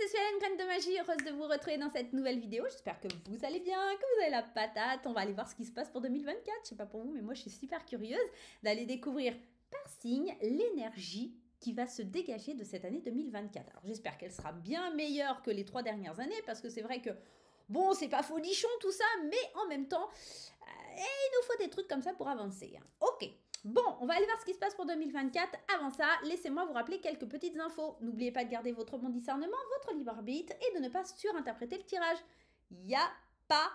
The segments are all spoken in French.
c'est Suelen, Graine de Magie, heureuse de vous retrouver dans cette nouvelle vidéo. J'espère que vous allez bien, que vous avez la patate. On va aller voir ce qui se passe pour 2024. Je sais pas pour vous, mais moi je suis super curieuse d'aller découvrir par signe l'énergie qui va se dégager de cette année 2024. Alors j'espère qu'elle sera bien meilleure que les 3 dernières années, parce que c'est vrai que, bon, c'est pas folichon tout ça, mais en même temps, il nous faut des trucs comme ça pour avancer. Ok. Bon, on va aller voir ce qui se passe pour 2024. Avant ça, laissez-moi vous rappeler quelques petites infos. N'oubliez pas de garder votre bon discernement, votre libre arbitre et de ne pas surinterpréter le tirage. Il n'y a pas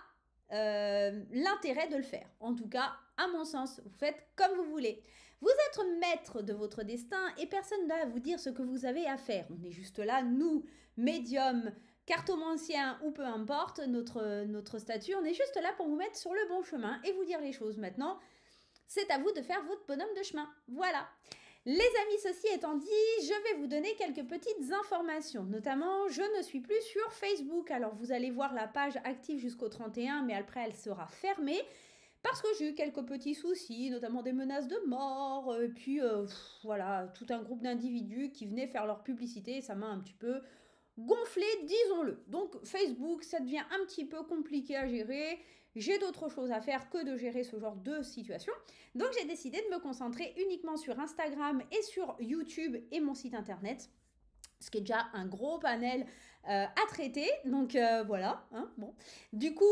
l'intérêt de le faire. En tout cas, à mon sens, vous faites comme vous voulez. Vous êtes maître de votre destin et personne n'a à vous dire ce que vous avez à faire. On est juste là, nous, médiums, cartomanciens ou peu importe notre statut, on est juste là pour vous mettre sur le bon chemin et vous dire les choses. Maintenant, c'est à vous de faire votre bonhomme de chemin. Voilà. Les amis, ceci étant dit, je vais vous donner quelques petites informations. Notamment, je ne suis plus sur Facebook. Alors, vous allez voir la page active jusqu'au 31, mais après, elle sera fermée. Parce que j'ai eu quelques petits soucis, notamment des menaces de mort, et puis voilà, tout un groupe d'individus qui venaient faire leur publicité. Ça m'a un petit peu gonflé, disons-le. Donc, Facebook, ça devient un petit peu compliqué à gérer. J'ai d'autres choses à faire que de gérer ce genre de situation. Donc, j'ai décidé de me concentrer uniquement sur Instagram et sur YouTube et mon site internet. Ce qui est déjà un gros panel à traiter. Donc, voilà. Hein, bon. Du coup,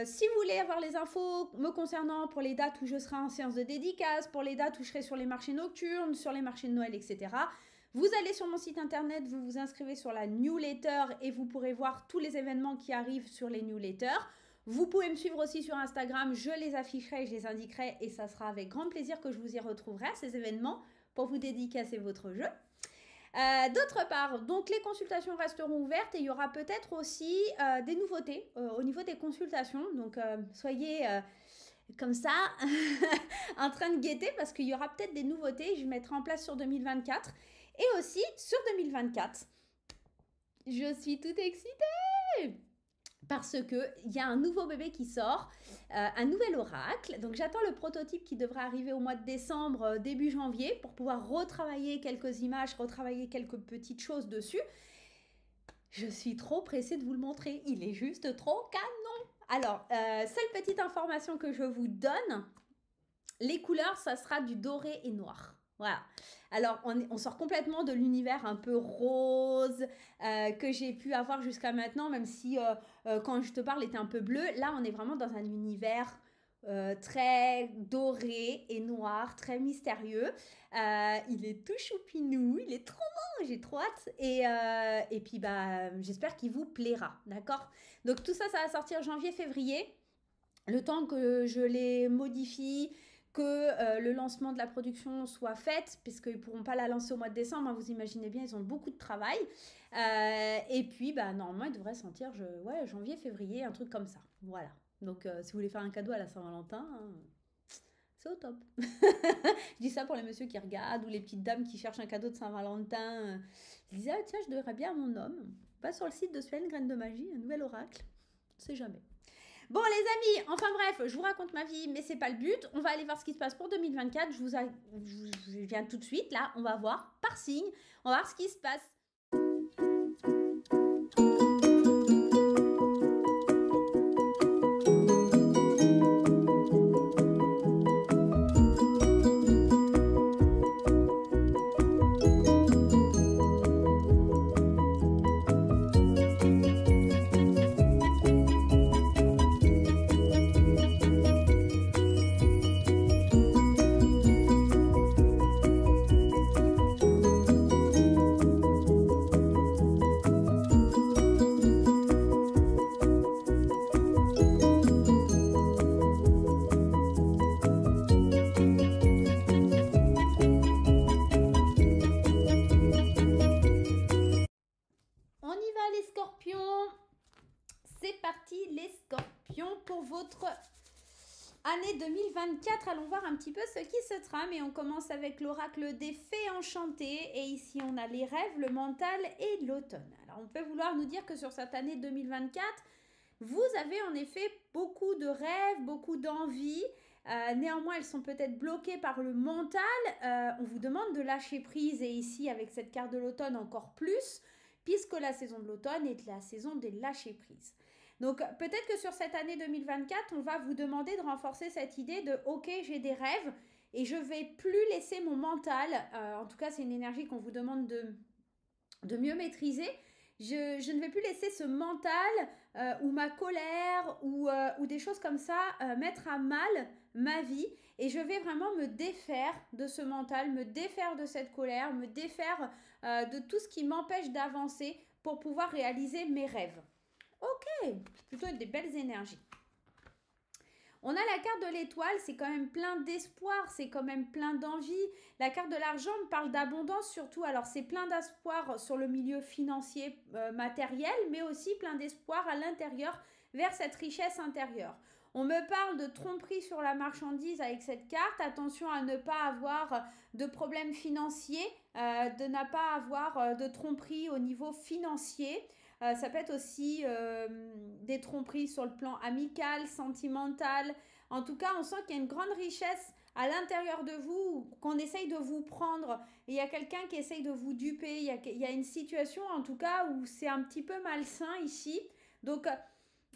si vous voulez avoir les infos me concernant pour les dates où je serai en séance de dédicace, pour les dates où je serai sur les marchés nocturnes, sur les marchés de Noël, etc., vous allez sur mon site internet, vous vous inscrivez sur la newsletter et vous pourrez voir tous les événements qui arrivent sur les newsletters. Vous pouvez me suivre aussi sur Instagram, je les afficherai, je les indiquerai et ça sera avec grand plaisir que je vous y retrouverai à ces événements pour vous dédicacer votre jeu. D'autre part, donc les consultations resteront ouvertes et il y aura peut-être aussi des nouveautés au niveau des consultations. Donc soyez comme ça en train de guetter parce qu'il y aura peut-être des nouveautés. Je mettrai en place sur 2024 et aussi sur 2024. Je suis toute excitée parce qu'il y a un nouveau bébé qui sort, un nouvel oracle. Donc j'attends le prototype qui devrait arriver au mois de décembre, début janvier, pour pouvoir retravailler quelques images, retravailler quelques petites choses dessus. Je suis trop pressée de vous le montrer, il est juste trop canon. Alors, seule petite information que je vous donne, les couleurs, ça sera du doré et noir. Voilà. Alors, on sort complètement de l'univers un peu rose que j'ai pu avoir jusqu'à maintenant, même si quand je te parle, il était un peu bleu. Là, on est vraiment dans un univers très doré et noir, très mystérieux. Il est tout choupinou, il est trop bon, j'ai trop hâte. Et puis, bah, j'espère qu'il vous plaira, d'accord? Donc, tout ça, ça va sortir janvier-février. Le temps que je les modifie, que le lancement de la production soit fait, puisqu'ils ne pourront pas la lancer au mois de décembre, hein, vous imaginez bien, ils ont beaucoup de travail. Et puis, bah, normalement, ils devraient sortir ouais, janvier, février, un truc comme ça. Voilà. Donc, si vous voulez faire un cadeau à la Saint-Valentin, hein, c'est au top. Je dis ça pour les messieurs qui regardent ou les petites dames qui cherchent un cadeau de Saint-Valentin. Je disais, ah, tiens, je devrais bien à mon homme. Va sur le site de Suelen, Graine de Magie, un nouvel oracle. On sait jamais. Bon les amis, enfin bref, je vous raconte ma vie, mais c'est pas le but. On va aller voir ce qui se passe pour 2024. Je viens tout de suite, là, on va voir par signe. On va voir ce qui se passe. Pour votre année 2024, allons voir un petit peu ce qui se trame et on commence avec l'oracle des fées enchantées et ici on a les rêves, le mental et l'automne. Alors on peut vouloir nous dire que sur cette année 2024, vous avez en effet beaucoup de rêves, beaucoup d'envies, néanmoins elles sont peut-être bloquées par le mental, on vous demande de lâcher prise et ici avec cette carte de l'automne encore plus. puisque la saison de l'automne est la saison des lâcher-prise. Donc peut-être que sur cette année 2024, on va vous demander de renforcer cette idée de « ok, j'ai des rêves et je vais plus laisser mon mental », en tout cas c'est une énergie qu'on vous demande de mieux maîtriser. Je ne vais plus laisser ce mental ou ma colère ou des choses comme ça mettre à mal ma vie, et je vais vraiment me défaire de ce mental, me défaire de cette colère, me défaire de tout ce qui m'empêche d'avancer pour pouvoir réaliser mes rêves. Ok, plutôt des belles énergies. On a la carte de l'étoile, c'est quand même plein d'espoir, c'est quand même plein d'envie. La carte de l'argent me parle d'abondance surtout. Alors c'est plein d'espoir sur le milieu financier, matériel, mais aussi plein d'espoir à l'intérieur vers cette richesse intérieure. On me parle de tromperie sur la marchandise avec cette carte. Attention à ne pas avoir de problèmes financiers, de ne pas avoir de tromperie au niveau financier. Ça peut être aussi des tromperies sur le plan amical, sentimental. En tout cas, on sent qu'il y a une grande richesse à l'intérieur de vous, qu'on essaye de vous prendre. Il y a quelqu'un qui essaye de vous duper. Il y a une situation, en tout cas, où c'est un petit peu malsain ici. Donc,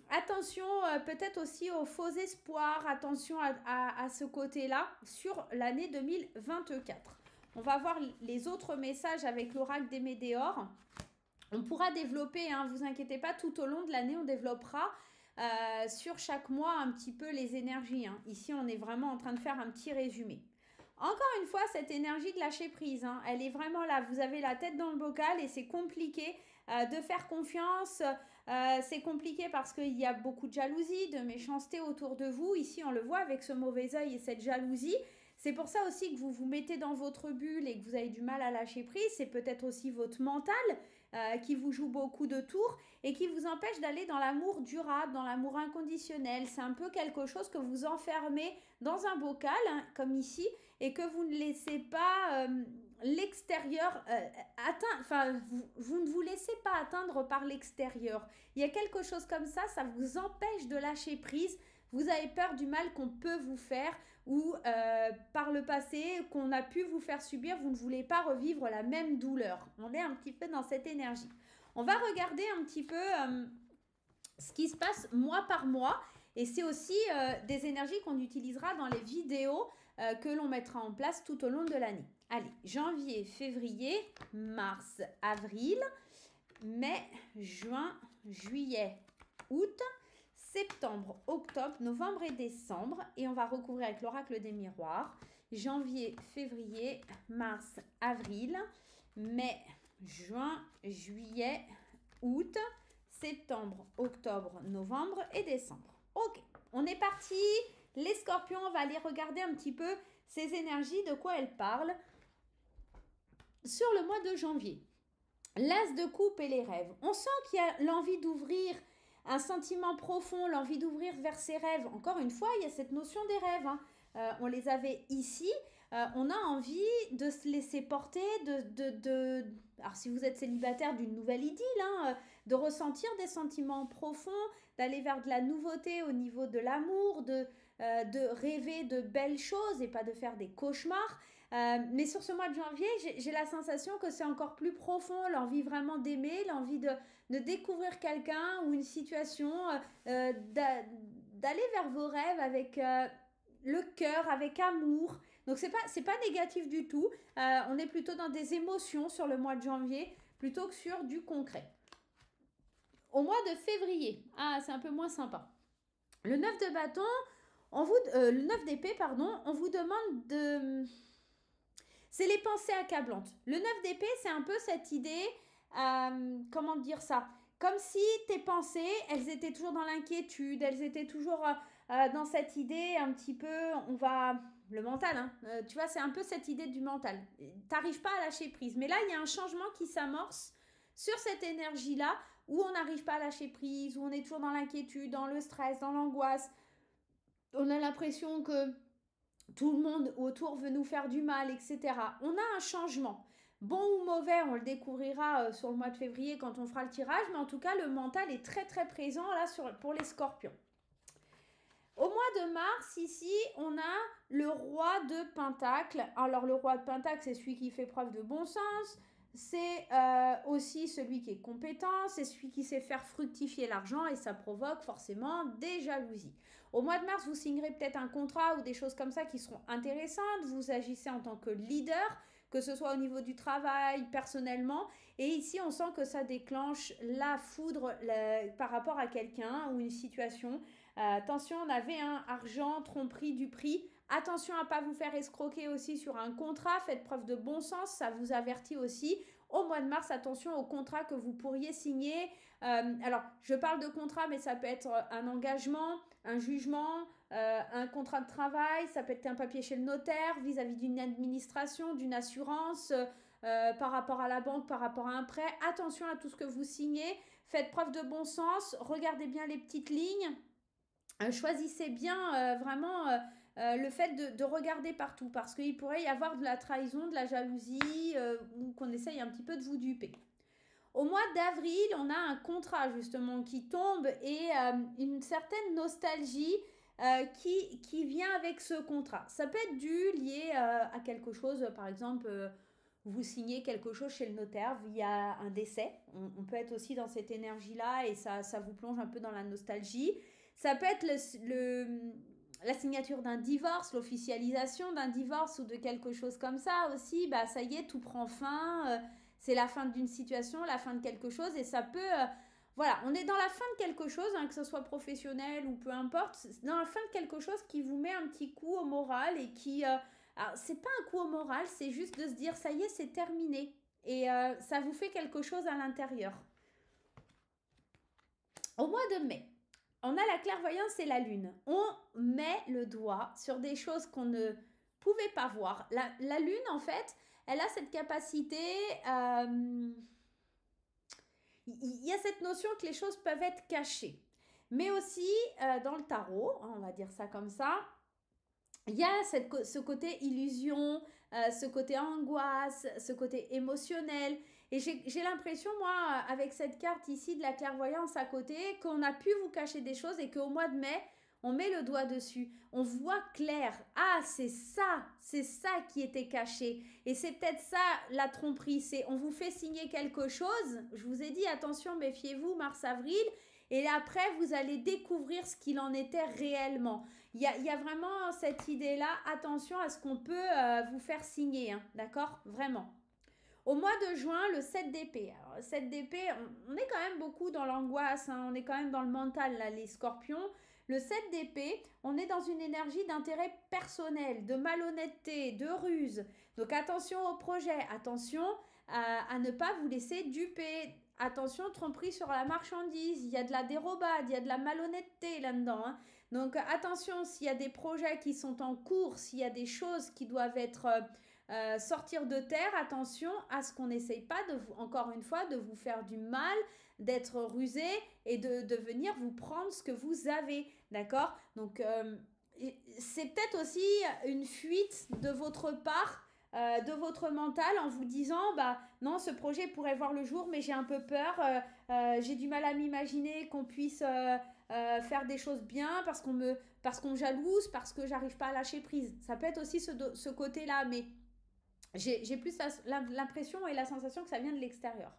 attention peut-être aussi aux faux espoirs. Attention à ce côté-là sur l'année 2024. On va voir les autres messages avec l'oracle des Médéors. On pourra développer, hein, vous inquiétez pas, tout au long de l'année, on développera sur chaque mois un petit peu les énergies. Hein. Ici, on est vraiment en train de faire un petit résumé. Encore une fois, cette énergie de lâcher prise, hein, elle est vraiment là. Vous avez la tête dans le bocal et c'est compliqué de faire confiance. C'est compliqué parce qu'il y a beaucoup de jalousie, de méchanceté autour de vous. Ici, on le voit avec ce mauvais œil et cette jalousie. C'est pour ça aussi que vous vous mettez dans votre bulle et que vous avez du mal à lâcher prise. C'est peut-être aussi votre mental qui vous joue beaucoup de tours et qui vous empêche d'aller dans l'amour durable, dans l'amour inconditionnel. C'est un peu quelque chose que vous enfermez dans un bocal, hein, comme ici, et que vous ne laissez pas l'extérieur atteindre, enfin, vous ne vous laissez pas atteindre par l'extérieur. Il y a quelque chose comme ça vous empêche de lâcher prise. Vous avez peur du mal qu'on peut vous faire ou par le passé qu'on a pu vous faire subir, vous ne voulez pas revivre la même douleur. On est un petit peu dans cette énergie. On va regarder un petit peu ce qui se passe mois par mois, et c'est aussi des énergies qu'on utilisera dans les vidéos que l'on mettra en place tout au long de l'année. Allez, janvier, février, mars, avril, mai, juin, juillet, août, septembre, octobre, novembre et décembre. Et on va recouvrir avec l'oracle des miroirs. Janvier, février, mars, avril, mai, juin, juillet, août, septembre, octobre, novembre et décembre. Ok, on est parti. Les scorpions, on va aller regarder un petit peu ces énergies, de quoi elles parlent sur le mois de janvier. L'as de coupe et les rêves. On sent qu'il y a l'envie d'ouvrir un sentiment profond, l'envie d'ouvrir vers ses rêves. Encore une fois, il y a cette notion des rêves. Hein. On les avait ici. On a envie de se laisser porter, alors si vous êtes célibataire, d'une nouvelle idylle, hein, de ressentir des sentiments profonds, d'aller vers de la nouveauté au niveau de l'amour, de rêver de belles choses et pas de faire des cauchemars. Mais sur ce mois de janvier, j'ai la sensation que c'est encore plus profond, l'envie vraiment d'aimer, l'envie de découvrir quelqu'un ou une situation, d'aller vers vos rêves avec le cœur, avec amour. Donc c'est pas négatif du tout. On est plutôt dans des émotions sur le mois de janvier plutôt que sur du concret. Au mois de février, c'est un peu moins sympa. Le 9 de bâton, le 9 d'épée, pardon, on vous demande de... C'est les pensées accablantes. Le 9 d'épée, c'est un peu cette idée, comment dire ça, comme si tes pensées, elles étaient toujours dans l'inquiétude, elles étaient toujours dans cette idée un petit peu, le mental, hein, tu vois, c'est un peu cette idée du mental. T'arrives pas à lâcher prise. Mais là, il y a un changement qui s'amorce sur cette énergie-là, où on n'arrive pas à lâcher prise, où on est toujours dans l'inquiétude, dans le stress, dans l'angoisse. On a l'impression que tout le monde autour veut nous faire du mal, etc. On a un changement. Bon ou mauvais, on le découvrira sur le mois de février quand on fera le tirage, mais en tout cas, le mental est très très présent là pour les scorpions. Au mois de mars, ici, on a le roi de Pentacle. Alors, le roi de Pentacle, c'est celui qui fait preuve de bon sens, c'est aussi celui qui est compétent, c'est celui qui sait faire fructifier l'argent et ça provoque forcément des jalousies. Au mois de mars, vous signerez peut-être un contrat ou des choses comme ça qui seront intéressantes. Vous agissez en tant que leader, que ce soit au niveau du travail, personnellement. Et ici, on sent que ça déclenche la foudre par rapport à quelqu'un ou une situation. Attention, on avait un argent, tromperie du prix. Attention à ne pas vous faire escroquer aussi sur un contrat. Faites preuve de bon sens, ça vous avertit aussi. Au mois de mars, attention au contrat que vous pourriez signer. Alors, je parle de contrat, mais ça peut être un engagement, un jugement, un contrat de travail, ça peut être un papier chez le notaire vis-à-vis d'une administration, d'une assurance, par rapport à la banque, par rapport à un prêt. Attention à tout ce que vous signez. Faites preuve de bon sens. Regardez bien les petites lignes. Choisissez bien vraiment le fait de regarder partout parce qu'il pourrait y avoir de la trahison, de la jalousie ou qu'on essaye un petit peu de vous duper. Au mois d'avril, on a un contrat justement qui tombe et une certaine nostalgie qui vient avec ce contrat. Ça peut être dû, lié à quelque chose, par exemple, vous signez quelque chose chez le notaire via un décès. On peut être aussi dans cette énergie-là et ça vous plonge un peu dans la nostalgie. Ça peut être la signature d'un divorce, l'officialisation d'un divorce ou de quelque chose comme ça aussi. Bah, ça y est, tout prend fin. C'est la fin d'une situation, la fin de quelque chose et ça peut... voilà, on est dans la fin de quelque chose, hein, que ce soit professionnel ou peu importe, dans la fin de quelque chose qui vous met un petit coup au moral et qui... alors, c'est pas un coup au moral, c'est juste de se dire, ça y est, c'est terminé. Et ça vous fait quelque chose à l'intérieur. Au mois de mai, on a la clairvoyance et la lune. On met le doigt sur des choses qu'on ne pouvait pas voir. La lune, en fait, elle a cette capacité... il y a cette notion que les choses peuvent être cachées. Mais aussi, dans le tarot, on va dire ça comme ça, il y a ce côté illusion, ce côté angoisse, ce côté émotionnel. Et j'ai l'impression, moi, avec cette carte ici de la clairvoyance à côté, qu'on a pu vous cacher des choses et qu'au mois de mai, on met le doigt dessus. On voit clair. Ah, c'est ça qui était caché. Et c'est peut-être ça la tromperie. C'est on vous fait signer quelque chose. Je vous ai dit, attention, méfiez-vous, mars-avril. Et après, vous allez découvrir ce qu'il en était réellement. Il y a vraiment cette idée-là, attention à ce qu'on peut vous faire signer, hein, d'accord? Vraiment. Au mois de juin, le 7 d'épée. Alors, le 7 d'épée, on est quand même beaucoup dans l'angoisse, hein, on est quand même dans le mental, là, les scorpions. Le 7 d'épée, on est dans une énergie d'intérêt personnel, de malhonnêteté, de ruse. Donc attention au projet, attention à ne pas vous laisser duper. Attention, tromperie sur la marchandise, il y a de la dérobade, il y a de la malhonnêteté là-dedans, hein. Donc attention, s'il y a des projets qui sont en cours, s'il y a des choses qui doivent être sortir de terre, attention à ce qu'on n'essaye pas de vous, encore une fois, de vous faire du mal, d'être rusé et de venir vous prendre ce que vous avez, d'accord? Donc c'est peut-être aussi une fuite de votre part. De votre mental en vous disant bah non ce projet pourrait voir le jour mais j'ai un peu peur, j'ai du mal à m'imaginer qu'on puisse faire des choses bien parce qu'on me jalouse, parce que j'arrive pas à lâcher prise. Ça peut être aussi ce côté-là, mais j'ai plus l'impression et la sensation que ça vient de l'extérieur.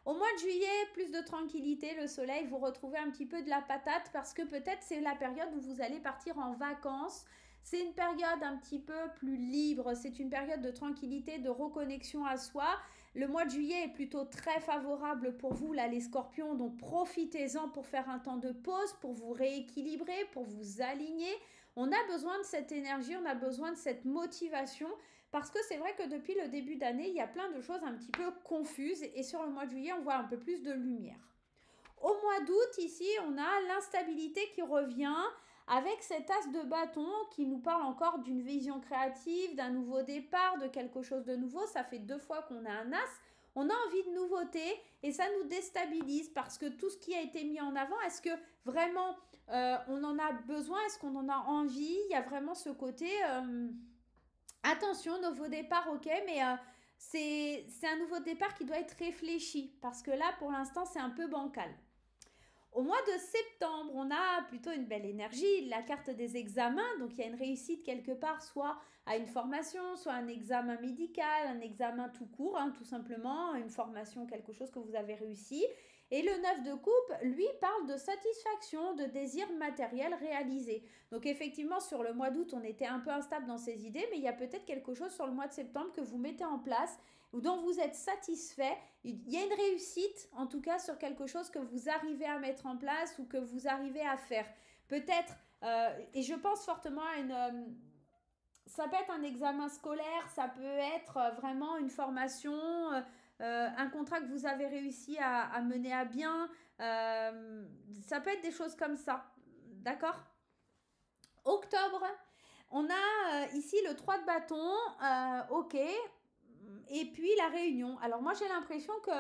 Au mois de juillet, plus de tranquillité, le soleil, vous retrouvez un petit peu de la patate parce que peut-être c'est la période où vous allez partir en vacances. C'est une période un petit peu plus libre, c'est une période de tranquillité, de reconnexion à soi. Le mois de juillet est plutôt très favorable pour vous, là, les scorpions, donc profitez-en pour faire un temps de pause, pour vous rééquilibrer, pour vous aligner. On a besoin de cette énergie, on a besoin de cette motivation parce que c'est vrai que depuis le début d'année, il y a plein de choses un petit peu confuses et sur le mois de juillet, on voit un peu plus de lumière. Au mois d'août, ici, on a l'instabilité qui revient avec cet as de bâton qui nous parle encore d'une vision créative, d'un nouveau départ, de quelque chose de nouveau. Ça fait 2 fois qu'on a un as. On a envie de nouveauté et ça nous déstabilise parce que tout ce qui a été mis en avant, est-ce que vraiment on en a besoin? Est-ce qu'on en a envie? Il y a vraiment ce côté... attention, nouveau départ, ok, mais c'est un nouveau départ qui doit être réfléchi parce que là, pour l'instant, c'est un peu bancal. Au mois de septembre, on a plutôt une belle énergie, la carte des examens, donc il y a une réussite quelque part, soit à une formation, soit un examen médical, un examen tout court, hein, tout simplement, une formation, quelque chose que vous avez réussi. Et le 9 de coupe, lui, parle de satisfaction, de désir matériel réalisé. Donc effectivement, sur le mois d'août, on était un peu instable dans ses idées, mais il y a peut-être quelque chose sur le mois de septembre que vous mettez en place ou dont vous êtes satisfait. Il y a une réussite, en tout cas, sur quelque chose que vous arrivez à mettre en place ou que vous arrivez à faire. Peut-être, et je pense fortement à ça peut être un examen scolaire, ça peut être vraiment une formation, un contrat que vous avez réussi à mener à bien. Ça peut être des choses comme ça. D'accord? Octobre, on a ici le 3 de bâton, ok, et puis la réunion. Alors moi j'ai l'impression que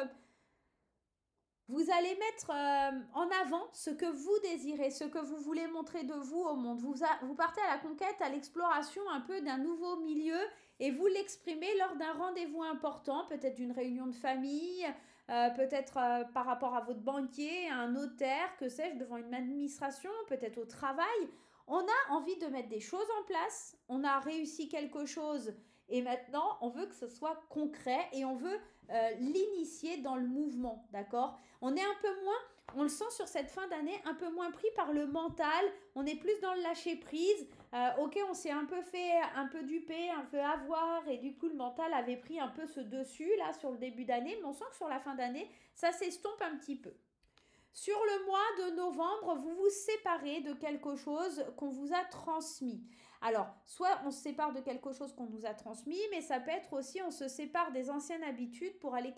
vous allez mettre en avant ce que vous désirez, ce que vous voulez montrer de vous au monde. Vous partez à la conquête, à l'exploration un peu d'un nouveau milieu et vous l'exprimez lors d'un rendez-vous important, peut-être d'une réunion de famille, peut-être par rapport à votre banquier, à un notaire, que sais-je, devant une administration, peut-être au travail. On a envie de mettre des choses en place, on a réussi quelque chose et maintenant on veut que ce soit concret et on veut l'initier dans le mouvement, d'accord? On est un peu moins, on le sent sur cette fin d'année, un peu moins pris par le mental, on est plus dans le lâcher prise. Ok, on s'est un peu fait, un peu duper, un peu avoir, et du coup le mental avait pris un peu ce dessus là sur le début d'année, mais on sent que sur la fin d'année, ça s'estompe un petit peu. Sur le mois de novembre, vous vous séparez de quelque chose qu'on vous a transmis. Alors, soit on se sépare de quelque chose qu'on nous a transmis, mais ça peut être aussi on se sépare des anciennes habitudes pour aller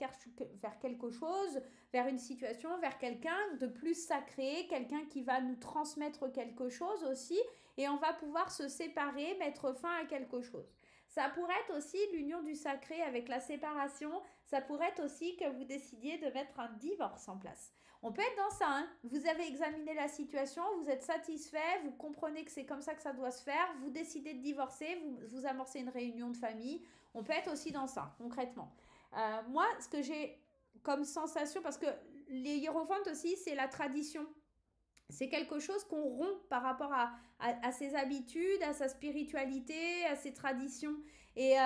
vers quelque chose, vers une situation, vers quelqu'un de plus sacré, quelqu'un qui va nous transmettre quelque chose aussi, et on va pouvoir se séparer, mettre fin à quelque chose. Ça pourrait être aussi l'union du sacré avec la séparation, ça pourrait être aussi que vous décidiez de mettre un divorce en place. On peut être dans ça, hein. Vous avez examiné la situation, vous êtes satisfait, vous comprenez que c'est comme ça que ça doit se faire, vous décidez de divorcer, vous amorcez une réunion de famille. On peut être aussi dans ça, concrètement. Moi, ce que j'ai comme sensation, parce que les hiérophantes aussi, c'est la tradition. C'est quelque chose qu'on rompt par rapport à ses habitudes, à sa spiritualité, à ses traditions. Et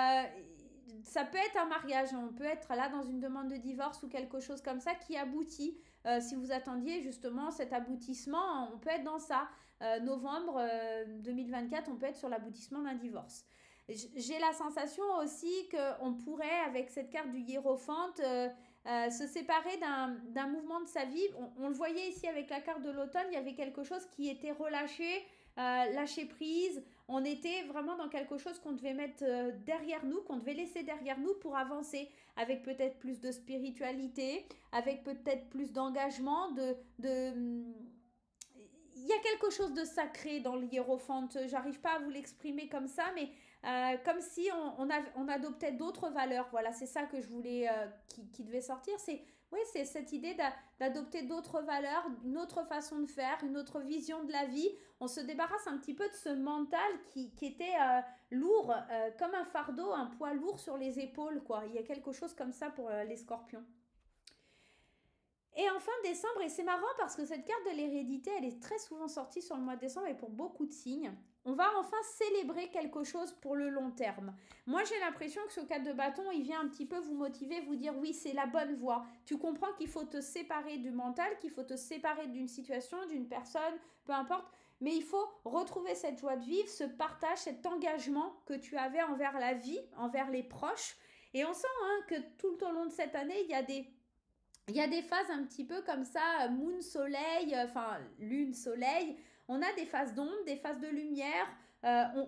ça peut être un mariage, on peut être là dans une demande de divorce ou quelque chose comme ça qui aboutit. Si vous attendiez justement cet aboutissement, on peut être dans ça. Novembre 2024, on peut être sur l'aboutissement d'un divorce. J'ai la sensation aussi qu'on pourrait, avec cette carte du hiérophante, se séparer d'un mouvement de sa vie. On le voyait ici avec la carte de l'automne, il y avait quelque chose qui était relâché, lâché prise. On était vraiment dans quelque chose qu'on devait mettre derrière nous, qu'on devait laisser derrière nous pour avancer avec peut-être plus de spiritualité, avec peut-être plus d'engagement, il y a quelque chose de sacré dans le hiérophante. J'arrive pas à vous l'exprimer comme ça, mais comme si on adoptait d'autres valeurs. Voilà, c'est ça que je voulais, qui devait sortir. Oui, c'est cette idée d'adopter d'autres valeurs, une autre façon de faire, une autre vision de la vie. On se débarrasse un petit peu de ce mental qui était lourd, comme un fardeau, un poids lourd sur les épaules, quoi. Il y a quelque chose comme ça pour les scorpions. Et en fin décembre, et c'est marrant parce que cette carte de l'hérédité, elle est très souvent sortie sur le mois de décembre et pour beaucoup de signes, on va enfin célébrer quelque chose pour le long terme. Moi, j'ai l'impression que ce 4 de bâton, il vient un petit peu vous motiver, vous dire oui, c'est la bonne voie. Tu comprends qu'il faut te séparer du mental, qu'il faut te séparer d'une situation, d'une personne, peu importe, mais il faut retrouver cette joie de vivre, ce partage, cet engagement que tu avais envers la vie, envers les proches. Et on sent que tout au long de cette année, il y a des phases un petit peu comme ça, moon, soleil, enfin lune, soleil. On a des phases d'ombre, des phases de lumière.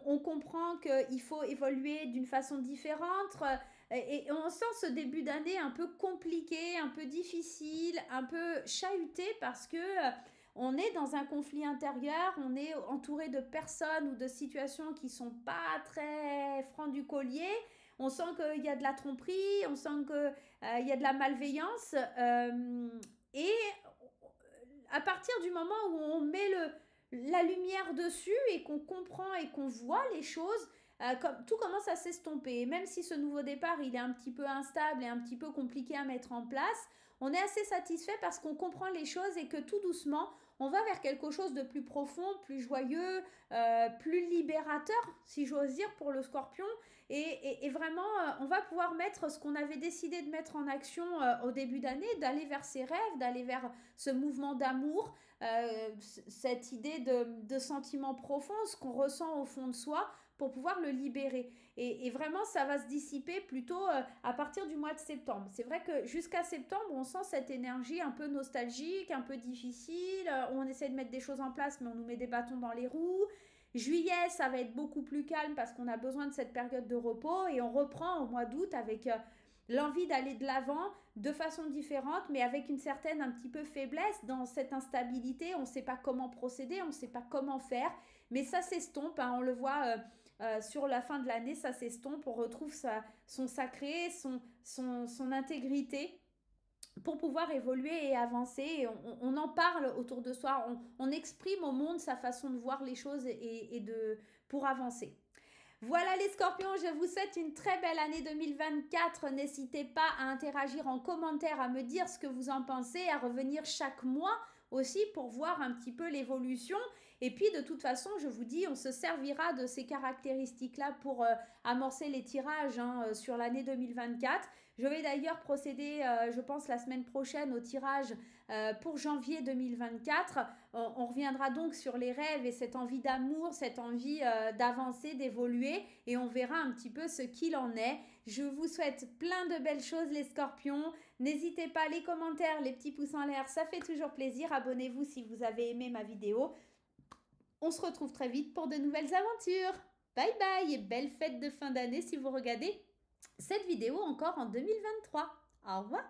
On comprend qu'il faut évoluer d'une façon différente. Et on sent ce début d'année un peu compliqué, un peu difficile, un peu chahuté parce que on est dans un conflit intérieur, on est entouré de personnes ou de situations qui sont pas très francs du collier. On sent qu'il y a de la tromperie, on sent qu'il y a de la malveillance. Et à partir du moment où on met la lumière dessus et qu'on comprend et qu'on voit les choses, tout commence à s'estomper. Et même si ce nouveau départ, il est un petit peu instable et un petit peu compliqué à mettre en place, on est assez satisfait parce qu'on comprend les choses et que tout doucement, on va vers quelque chose de plus profond, plus joyeux, plus libérateur, si j'ose dire, pour le scorpion. Et vraiment, on va pouvoir mettre ce qu'on avait décidé de mettre en action au début d'année, d'aller vers ses rêves, d'aller vers ce mouvement d'amour, cette idée de sentiment profond, ce qu'on ressent au fond de soi, pour pouvoir le libérer. Et vraiment, ça va se dissiper plutôt à partir du mois de septembre. C'est vrai que jusqu'à septembre, on sent cette énergie un peu nostalgique, un peu difficile. On essaie de mettre des choses en place, mais on nous met des bâtons dans les roues. Juillet, ça va être beaucoup plus calme parce qu'on a besoin de cette période de repos et on reprend au mois d'août avec l'envie d'aller de l'avant de façon différente, mais avec une certaine un petit peu faiblesse dans cette instabilité. On ne sait pas comment procéder, on ne sait pas comment faire, mais ça s'estompe, hein, on le voit sur la fin de l'année, ça s'estompe, on retrouve son sacré, son intégrité pour pouvoir évoluer et avancer. Et on en parle autour de soi, on exprime au monde sa façon de voir les choses pour avancer. Voilà les scorpions, je vous souhaite une très belle année 2024. N'hésitez pas à interagir en commentaire, à me dire ce que vous en pensez, à revenir chaque mois aussi pour voir un petit peu l'évolution. Et puis de toute façon, je vous dis, on se servira de ces caractéristiques-là pour amorcer les tirages sur l'année 2024. Je vais d'ailleurs procéder, je pense, la semaine prochaine au tirage pour janvier 2024. On reviendra donc sur les rêves et cette envie d'amour, cette envie d'avancer, d'évoluer, et on verra un petit peu ce qu'il en est. Je vous souhaite plein de belles choses les scorpions. N'hésitez pas, les commentaires, les petits pouces en l'air, ça fait toujours plaisir. Abonnez-vous si vous avez aimé ma vidéo. On se retrouve très vite pour de nouvelles aventures. Bye bye et belle fête de fin d'année si vous regardez cette vidéo encore en 2023. Au revoir.